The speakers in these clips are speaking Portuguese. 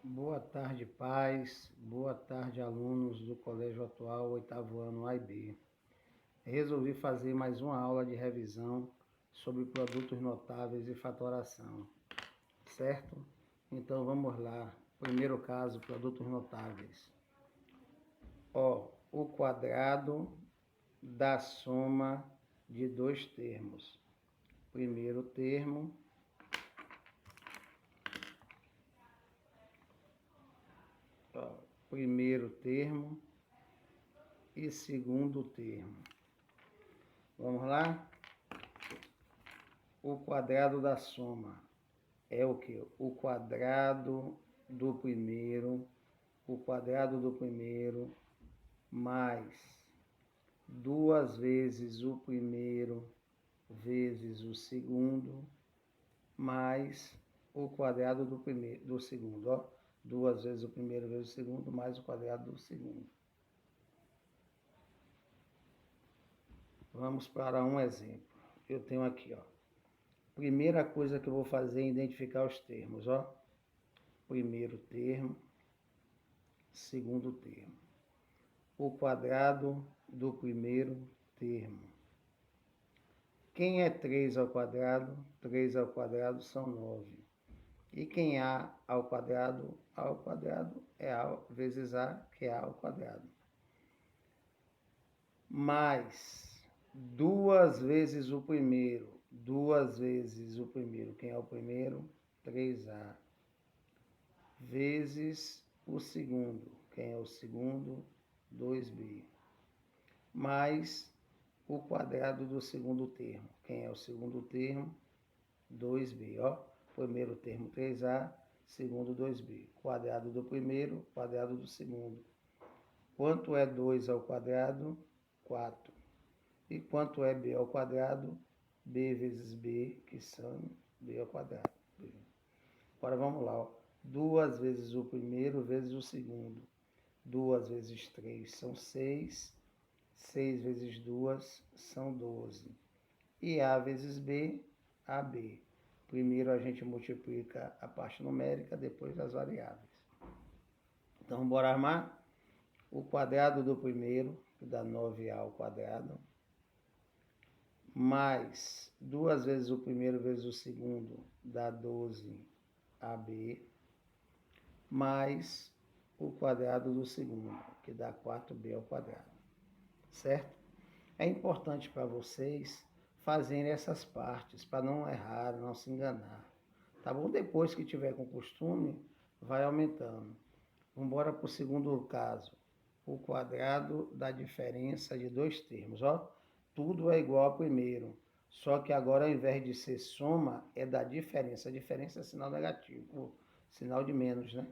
Boa tarde, pais. Boa tarde, alunos do Colégio Atual, oitavo ano A e B. Resolvi fazer mais uma aula de revisão sobre produtos notáveis e fatoração, certo? Então vamos lá. Primeiro caso, produtos notáveis. O quadrado da soma de dois termos. Primeiro termo primeiro termo e segundo termo. Vamos lá? O quadrado da soma é o que? O quadrado do primeiro mais 2 vezes o primeiro vezes o segundo mais o quadrado do segundo, ó. 2 vezes o primeiro vezes o segundo mais o quadrado do segundo. Vamos para um exemplo. Eu tenho aqui, ó. Primeira coisa que eu vou fazer é identificar os termos, ó. Primeiro termo, segundo termo. O quadrado do primeiro termo. Quem é 3 ao quadrado? 3 ao quadrado são 9. E quem é A ao quadrado? A ao quadrado é A vezes A, que é A ao quadrado. Mais 2 vezes o primeiro. 2 vezes o primeiro. Quem é o primeiro? 3A. Vezes o segundo. Quem é o segundo? 2B. Mais o quadrado do segundo termo. Quem é o segundo termo? 2B, ó. Primeiro termo 3A, segundo 2B. Quadrado do primeiro, quadrado do segundo. Quanto é 2 ao quadrado? 4. E quanto é B ao quadrado? B vezes B, que são B ao quadrado. Agora vamos lá, ó. 2 vezes o primeiro vezes o segundo. 2 vezes 3 são 6. 6 vezes 2 são 12. E A vezes B, AB. Primeiro a gente multiplica a parte numérica, depois as variáveis. Então, bora armar? O quadrado do primeiro, que dá 9A ao quadrado, mais 2 vezes o primeiro vezes o segundo, dá 12AB, mais o quadrado do segundo, que dá 4B ao quadrado. Certo? É importante para vocês fazerem essas partes, para não errar, não se enganar. Tá bom? Depois que tiver com costume, vai aumentando. Vamos embora para o segundo caso. O quadrado da diferença de dois termos. Ó, tudo é igual ao primeiro. Só que agora, ao invés de ser soma, é da diferença. A diferença é sinal negativo, sinal de menos, né?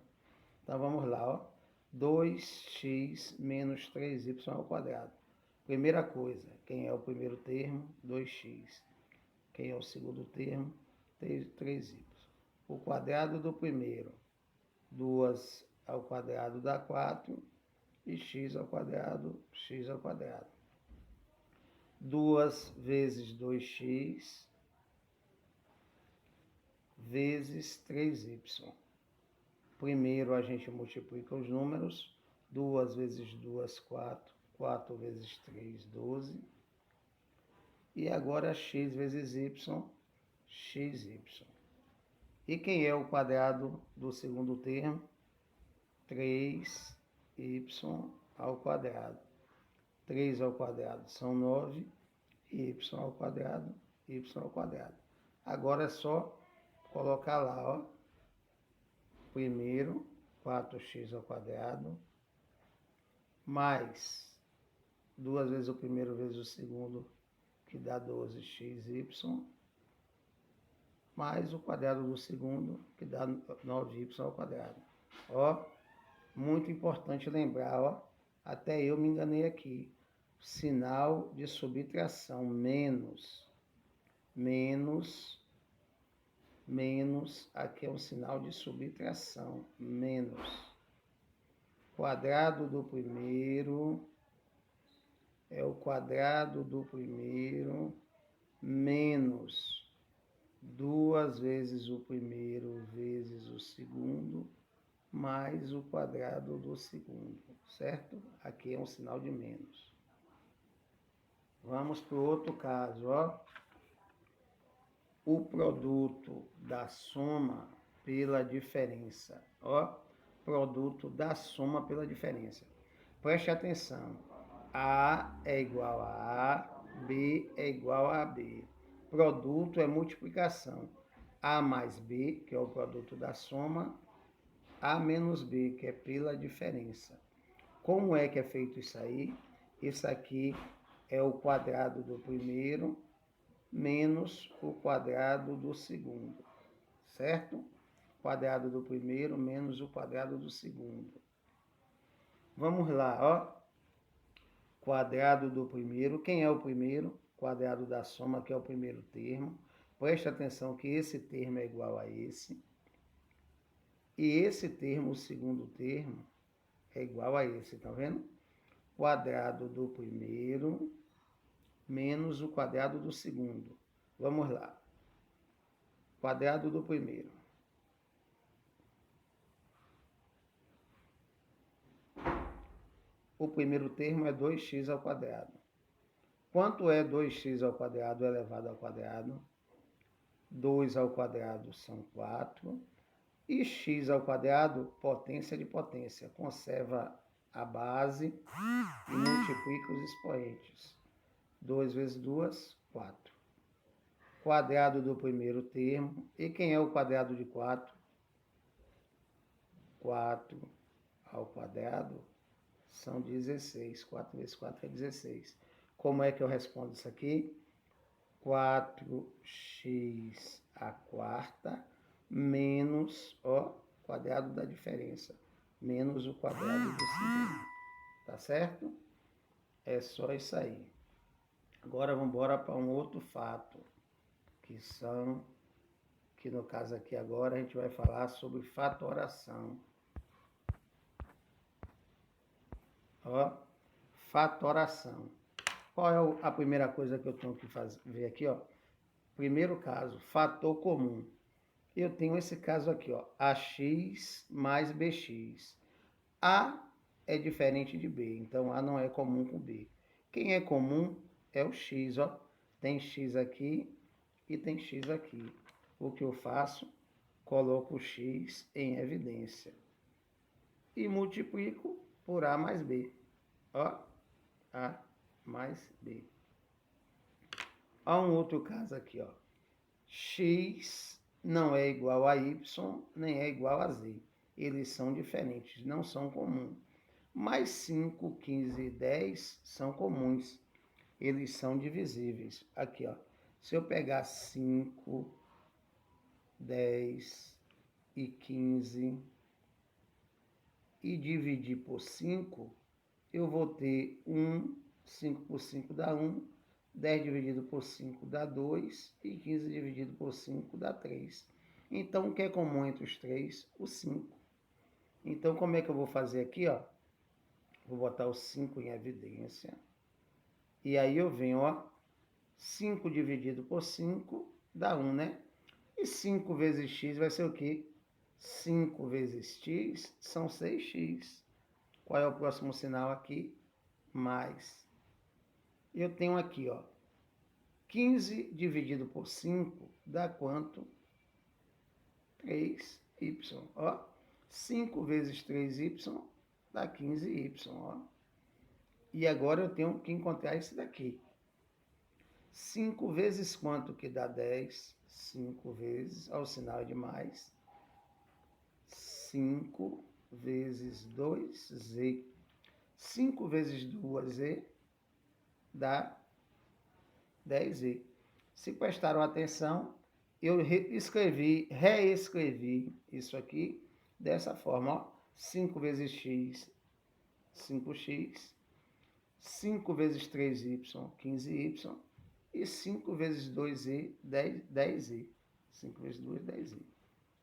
Então vamos lá, ó. 2x menos 3y ao quadrado. Primeira coisa, quem é o primeiro termo? 2x. Quem é o segundo termo? 3y. O quadrado do primeiro, 2 ao quadrado dá 4, e x ao quadrado. 2 vezes 2x vezes 3y. Primeiro a gente multiplica os números. 2 vezes 2, 4. 4 vezes 3, 12. E agora x vezes y, xy. E quem é o quadrado do segundo termo? 3y ao quadrado. 3 ao quadrado são 9, y ao quadrado, y ao quadrado. Agora é só colocar lá, ó. Primeiro, 4x ao quadrado, mais 2 vezes o primeiro vezes o segundo, que dá 12xy, mais o quadrado do segundo, que dá 9y ao quadrado. Ó, muito importante lembrar, ó, até eu me enganei aqui. Sinal de subtração, menos, aqui é um sinal de subtração, menos. Quadrado do primeiro é o quadrado do primeiro menos 2 vezes o primeiro vezes o segundo mais o quadrado do segundo, certo? Aqui é um sinal de menos. Vamos para o outro caso, ó. O produto da soma pela diferença, ó. Produto da soma pela diferença. Preste atenção. A é igual a A, B é igual a B. Produto é multiplicação. A mais B, que é o produto da soma, A menos B, que é pela diferença. Como é que é feito isso aí? Isso aqui é o quadrado do primeiro menos o quadrado do segundo, certo? Quadrado do primeiro menos o quadrado do segundo. Vamos lá, ó. Quadrado do primeiro, quem é o primeiro? Quadrado da soma, que é o primeiro termo. Preste atenção que esse termo é igual a esse. E esse termo, o segundo termo, é igual a esse, tá vendo? Quadrado do primeiro menos o quadrado do segundo. Vamos lá. Quadrado do primeiro. O primeiro termo é 2x ao quadrado. Quanto é 2x ao quadrado elevado ao quadrado? 2 ao quadrado são 4. E x ao quadrado, potência de potência. Conserva a base e multiplica os expoentes. 2 vezes 2, 4. Quadrado do primeiro termo. E quem é o quadrado de 4? 4 ao quadrado são 16. 4 vezes 4 é 16. Como é que eu respondo isso aqui? 4x à quarta menos, ó, quadrado da diferença, menos o quadrado do segundo. Tá certo? É só isso aí. Agora vamos embora para um outro fato, que no caso aqui agora a gente vai falar sobre fatoração. Ó, fatoração. Qual é a primeira coisa que eu tenho que ver aqui, ó? Primeiro caso, fator comum. Eu tenho esse caso aqui, ó, AX mais BX. A é diferente de B, então A não é comum com B. Quem é comum é o X, ó. Tem X aqui e tem X aqui. O que eu faço? Coloco o X em evidência. E multiplico por A mais B. Ó, A mais B. Há um outro caso aqui, ó. X não é igual a Y, nem é igual a Z. Eles são diferentes, não são comuns. Mas 5, 15 e 10 são comuns. Eles são divisíveis. Aqui, ó. Se eu pegar 5, 10 e 15 e dividir por 5, eu vou ter 1, 5 por 5 dá 1, 10 dividido por 5 dá 2 e 15 dividido por 5 dá 3. Então, o que é comum entre os três? O 5. Então, como é que eu vou fazer aqui, ó? Vou botar o 5 em evidência. E aí eu venho, ó, 5 dividido por 5 dá 1, né? E 5 vezes x vai ser o quê? 5 vezes x são 6x. Qual é o próximo sinal aqui? Mais. Eu tenho aqui, ó, 15 dividido por 5 dá quanto? 3y, ó. 5 vezes 3y dá 15y, ó. E agora eu tenho que encontrar esse daqui. 5 vezes quanto que dá 10? 5 vezes, ó, o sinal de mais. 5 vezes 2z. 5 vezes 2z dá 10z. Se prestaram atenção, eu reescrevi isso aqui dessa forma, ó. 5 vezes x, 5x. 5 vezes 3y, 15y. E 5 vezes 2z, 10z. 5 vezes 2, 10z.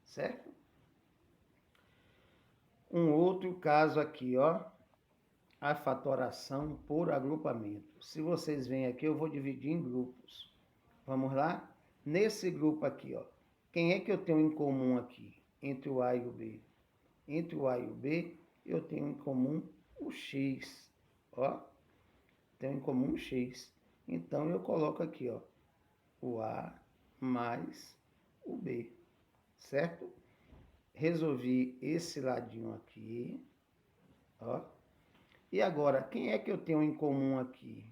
Certo? Um outro caso aqui, ó. A fatoração por agrupamento. Se vocês veem aqui, eu vou dividir em grupos. Vamos lá? Nesse grupo aqui, ó. Quem é que eu tenho em comum aqui? Entre o A e o B? entre o A e o B, eu tenho em comum o x, ó, tenho em comum o x. Então, eu coloco aqui, ó, o A mais o B, certo? Resolvi esse ladinho aqui, ó. E agora, quem é que eu tenho em comum aqui?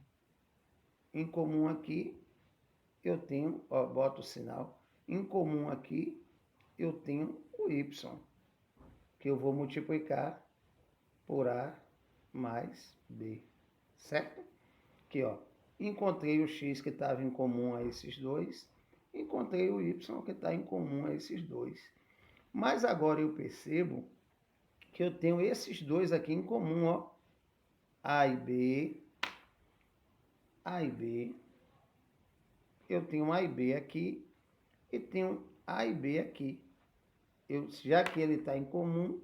Em comum aqui, eu tenho, ó, boto o sinal. Em comum aqui, eu tenho o y, que eu vou multiplicar por A mais B, certo? Aqui, ó, encontrei o x que estava em comum a esses dois, encontrei o y que está em comum a esses dois. Mas agora eu percebo que eu tenho esses dois aqui em comum, ó, A e B, A e B. Eu tenho A e B aqui e tenho A e B aqui. Já que ele está em comum,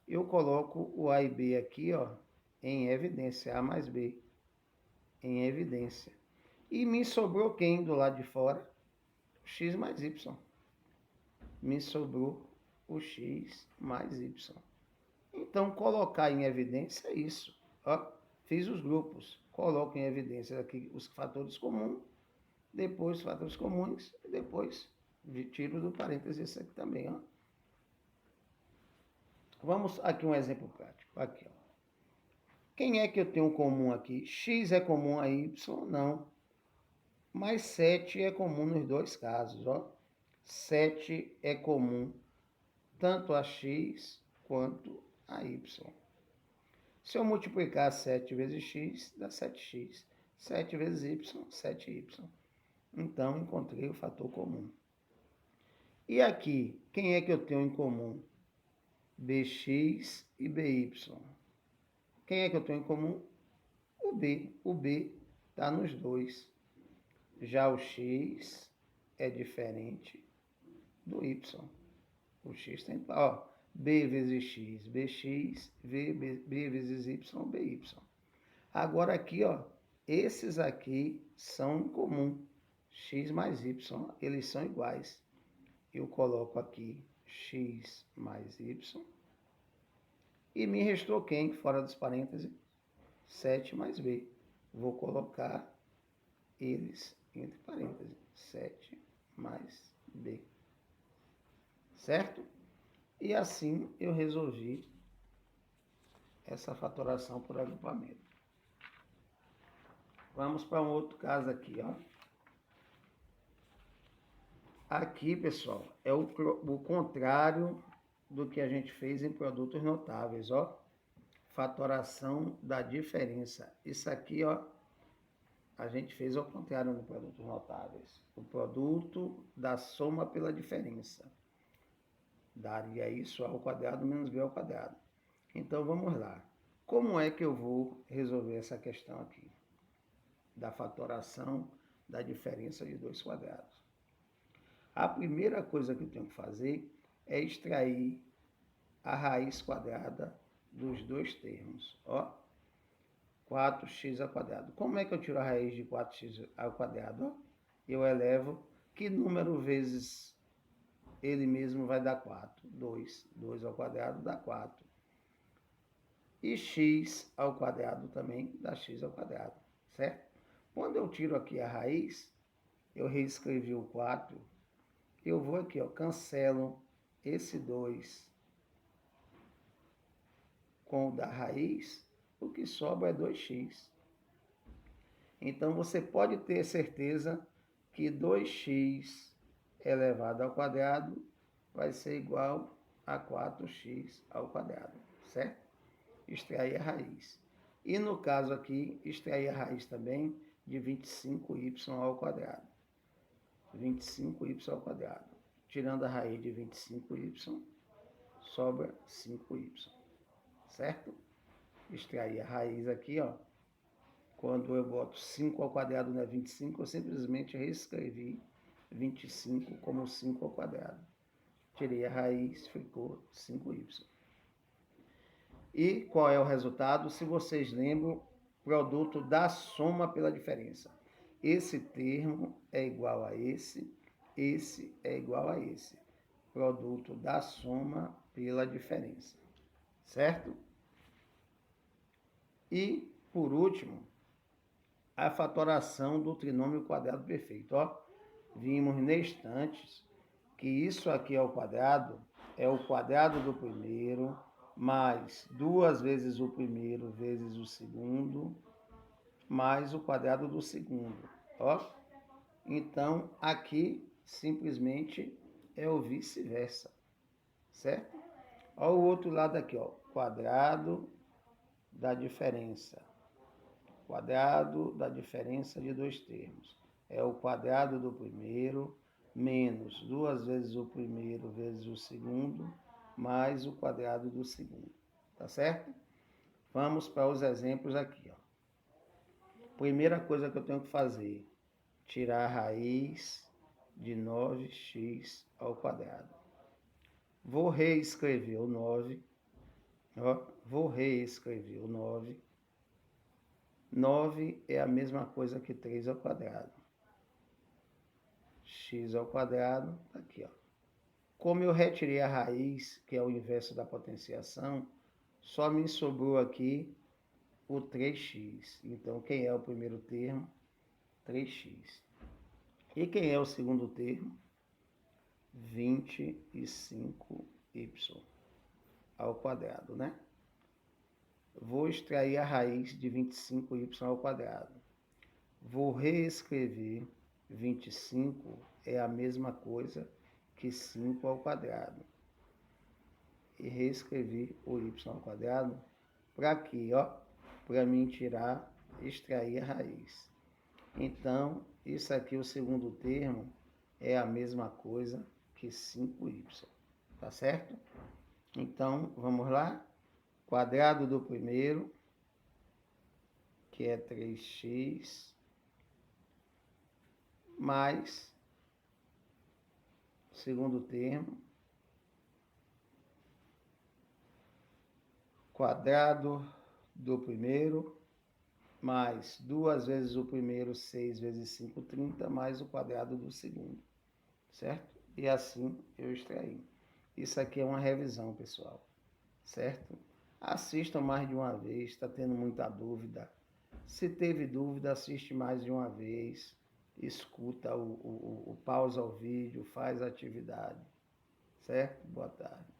eu coloco o A e B aqui, ó, em evidência, A mais B, em evidência. E me sobrou quem do lado de fora? O x mais y. Me sobrou o x mais y. Então, colocar em evidência é isso. Ó, fiz os grupos. Coloco em evidência aqui os fatores comuns, depois os fatores comuns, e depois tiro do parênteses esse aqui também, ó. Vamos aqui um exemplo prático. Aqui, ó. Quem é que eu tenho comum aqui? X é comum a y? Não. Mas 7 é comum nos dois casos, ó. 7 é comum tanto a x quanto a y. Se eu multiplicar 7 vezes x, dá 7x. 7 vezes y, 7y. Então, encontrei o fator comum. E aqui, quem é que eu tenho em comum? Bx e by. Quem é que eu tenho em comum? O b. O b está nos dois. Já o x é diferente do y. O x tem, ó, b vezes x, bx, b vezes y, by. Agora aqui, ó, esses aqui são em comum. X mais y, eles são iguais. Eu coloco aqui x mais y. E me restou quem? Fora dos parênteses, 7 mais b. Vou colocar eles entre parênteses, 7 mais b. Certo? E assim eu resolvi essa fatoração por agrupamento. Vamos para um outro caso aqui, ó. Aqui, pessoal, é o contrário do que a gente fez em produtos notáveis, ó. Fatoração da diferença. Isso aqui, ó, a gente fez ao contrário no produtos notáveis. O produto da soma pela diferença. Daria isso A ao quadrado menos B ao quadrado. Então, vamos lá. Como é que eu vou resolver essa questão aqui? Da fatoração da diferença de dois quadrados. A primeira coisa que eu tenho que fazer é extrair a raiz quadrada dos dois termos. Ó, 4x ao quadrado. Como é que eu tiro a raiz de 4x ao quadrado? Ó, eu elevo, que número vezes ele mesmo vai dar 4? 2. 2 ao quadrado dá 4. E x ao quadrado também dá x ao quadrado, certo? Quando eu tiro aqui a raiz, eu reescrevi o 4, eu vou aqui, ó, cancelo esse 2 com o da raiz, o que sobra é 2x. Então, você pode ter certeza que 2x elevado ao quadrado vai ser igual a 4x ao quadrado, certo? Extrair a raiz. E no caso aqui, extrair a raiz também de 25y ao quadrado. 25y ao quadrado. Tirando a raiz de 25y, sobra 5y. Certo? Extrair a raiz aqui, ó. Quando eu boto 5 ao quadrado não é 25, eu simplesmente reescrevi 25 como 5 ao quadrado. Tirei a raiz, ficou 5y. E qual é o resultado? Se vocês lembram, produto da soma pela diferença. Esse termo é igual a esse é igual a esse. Produto da soma pela diferença. certo? E, por último, a fatoração do trinômio quadrado perfeito. Ó, vimos instantes que isso aqui é o quadrado do primeiro, mais 2 vezes o primeiro vezes o segundo, mais o quadrado do segundo. Ó, então, aqui, simplesmente, é o vice-versa, certo? Olha o outro lado aqui, ó, quadrado da diferença. Quadrado da diferença de dois termos. É o quadrado do primeiro, menos 2 vezes o primeiro vezes o segundo, mais o quadrado do segundo. Tá certo? Vamos para os exemplos aqui, ó. Primeira coisa que eu tenho que fazer, tirar a raiz de 9x ao quadrado. Vou reescrever o 9. Ó, vou reescrever o 9. 9 é a mesma coisa que 3 ao quadrado. X ao quadrado, aqui, ó. Como eu retirei a raiz, que é o inverso da potenciação, só me sobrou aqui o 3x. Então, quem é o primeiro termo? 3x. E quem é o segundo termo? 25y ao quadrado, né? Vou extrair a raiz de 25y ao quadrado. Vou reescrever 25 é a mesma coisa que 5 ao quadrado. E reescrever o y ao quadrado para aqui, ó, para mim extrair a raiz. Então, isso aqui, o segundo termo, é a mesma coisa que 5y, tá certo? Então, vamos lá? Quadrado do primeiro, que é 3x, mais segundo termo, quadrado do primeiro, mais 2 vezes o primeiro, 6 vezes 5, 30, mais o quadrado do segundo, certo? E assim eu extraí. Isso aqui é uma revisão, pessoal, certo? Assistam mais de uma vez, está tendo muita dúvida. Se teve dúvida, assiste mais de uma vez, escuta pausa o vídeo, faz a atividade, certo? Boa tarde.